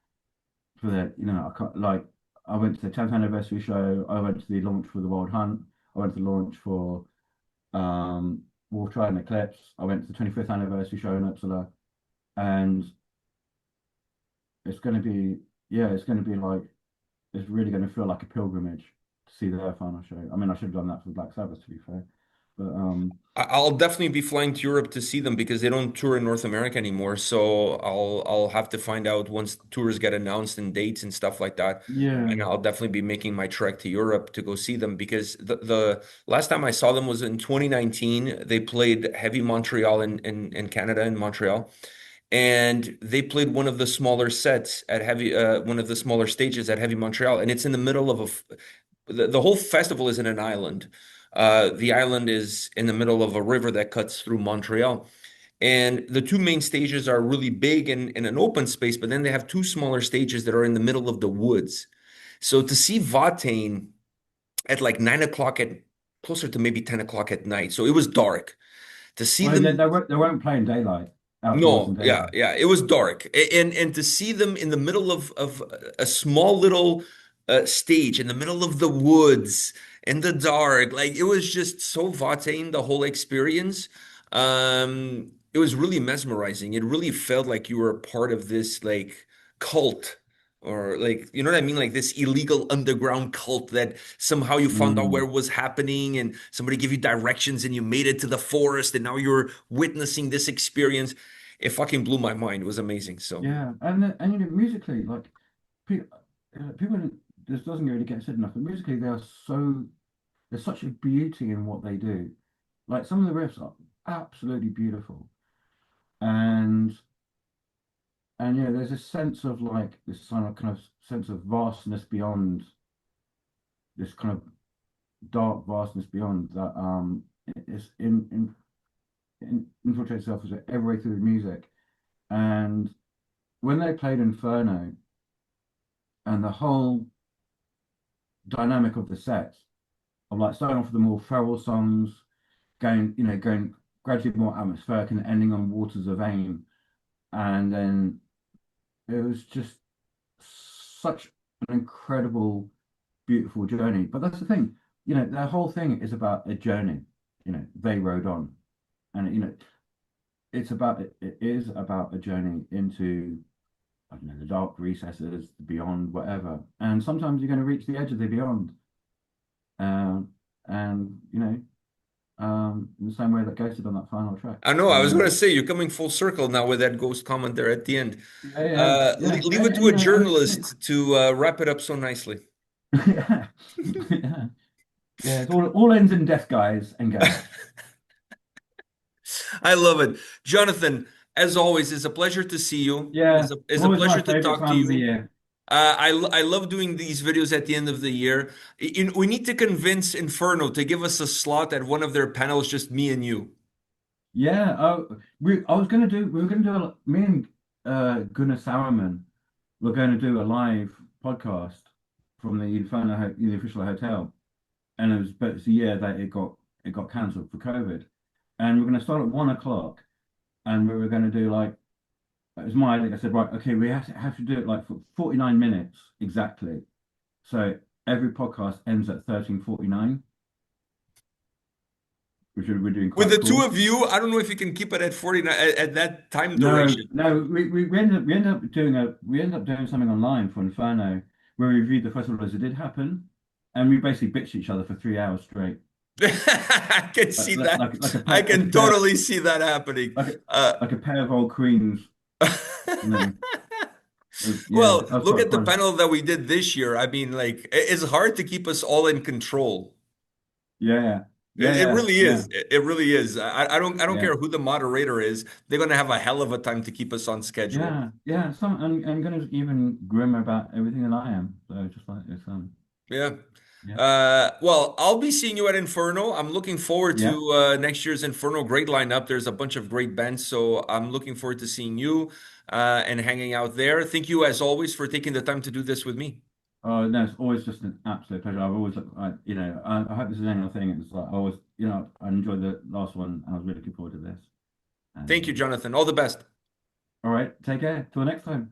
for the I can't like I went to the 10th anniversary show. I went to the launch for the World Hunt. I went to the launch for Wolf Tried and Eclipse. I went to the 25th anniversary show in Uppsala, and it's going to be yeah, it's going to be like it's really going to feel like a pilgrimage to see their final show. I mean, I should have done that for Black Sabbath to be fair, but I'll definitely be flying to Europe to see them because they don't tour in North America anymore. So I'll have to find out once tours get announced and dates and stuff like that. yeah. And I'll definitely be making my trek to Europe to go see them because the last time I saw them was in 2019. They played Heavy Montreal in Canada in Montreal. And they played one of the smaller sets at Heavy, one of the smaller stages at Heavy Montreal, and it's in the middle of the whole festival is in an island. The island is in the middle of a river that cuts through Montreal. And the two main stages are really big and in an open space, but then they have two smaller stages that are in the middle of the woods. So to see Vatain at like 9 o'clock closer to maybe 10 o'clock at night. So it was dark. To see Well, them they won't play in daylight, outdoors in no, yeah, daylight. yeah. It was dark. And to see them in the middle of a small little stage in the middle of the woods in the dark, like it was just so Vatain, the whole experience. It was really mesmerizing. It really felt like you were a part of this like cult or like you know what I mean? Like this illegal underground cult that somehow you found out where Mm. it was happening and somebody gave you directions and you made it to the forest and now you're witnessing this experience. It fucking blew my mind. It was amazing. So Yeah, and musically, like people, people this doesn't really get said enough, but musically there's such a beauty in what they do. Like some of the riffs are absolutely beautiful, and yeah, there's a sense of like this kind of sense of vastness beyond this kind of dark vastness beyond that is infiltrates itself as every way through the music. And when they played Inferno and the whole dynamic of the set of like starting off with the more feral songs, going gradually more atmospheric and ending on Waters of Aim, and then it was just such an incredible, beautiful journey. But that's the thing, their whole thing is about a journey. They rode on, and it is about a journey into I don't know the dark recesses, the beyond, whatever. And sometimes you're going to reach the edge of the beyond, um, and in the same way that Ghosted on that final track. I know I was going to say you're coming full circle now with that ghost comment there at the end. Yeah, yeah, yeah. Leave it And to a I mean, journalist to wrap it up so nicely. yeah, yeah, yeah. It's all ends in death, guys and gals. I love it. Jonathan, as always, it's a pleasure to see you. Yeah, It's a always my pleasure to favorite talk to time of the you. year. I love doing these videos at the end of the year. We need to convince Inferno to give us a slot at one of their panels, just me and you. Yeah, we were gonna do me and Gunnar Sauerman were going to do a live podcast from the Inferno, the official hotel, and but it's a year that it got cancelled for COVID, and we're going to start at 1 o'clock, and we were going to do like it was my idea. I said, right, okay, we have to do it like for 49 minutes exactly. So every podcast ends at 13:49, which we're doing With quite the two cool. of you, I don't know if you can keep it at 49 at that time No, duration. no, we ended up doing something online for Inferno where we reviewed the festival as it did happen, and we basically bitched each other for 3 hours straight, I can see that. I like a can pair totally see that happening. like a Uh, like a pair of old queens. You know, yeah, well, that was look quite at the fun. panel that we did this year. I mean, like, it's hard to keep us all in control. Yeah, yeah, It yeah, really yeah, is. It really is. I don't yeah, care who the moderator is. They're gonna have a hell of a time to keep us on schedule. yeah, yeah. Some and gonna even grim about everything that I am. So just like it's Yeah. yeah, Well, I'll be seeing you at Inferno. I'm looking forward yeah. to next year's Inferno. Great lineup. There's a bunch of great bands, so I'm looking forward to seeing you and hanging out there. Thank you, as always, for taking the time to do this with me. Oh no, it's always just an absolute pleasure. I've always, I hope this is another thing. It's like I always, I enjoyed the last one, and I was really looking forward to this. And Thank you, Jonathan. All the best. all right, take care. Till next time.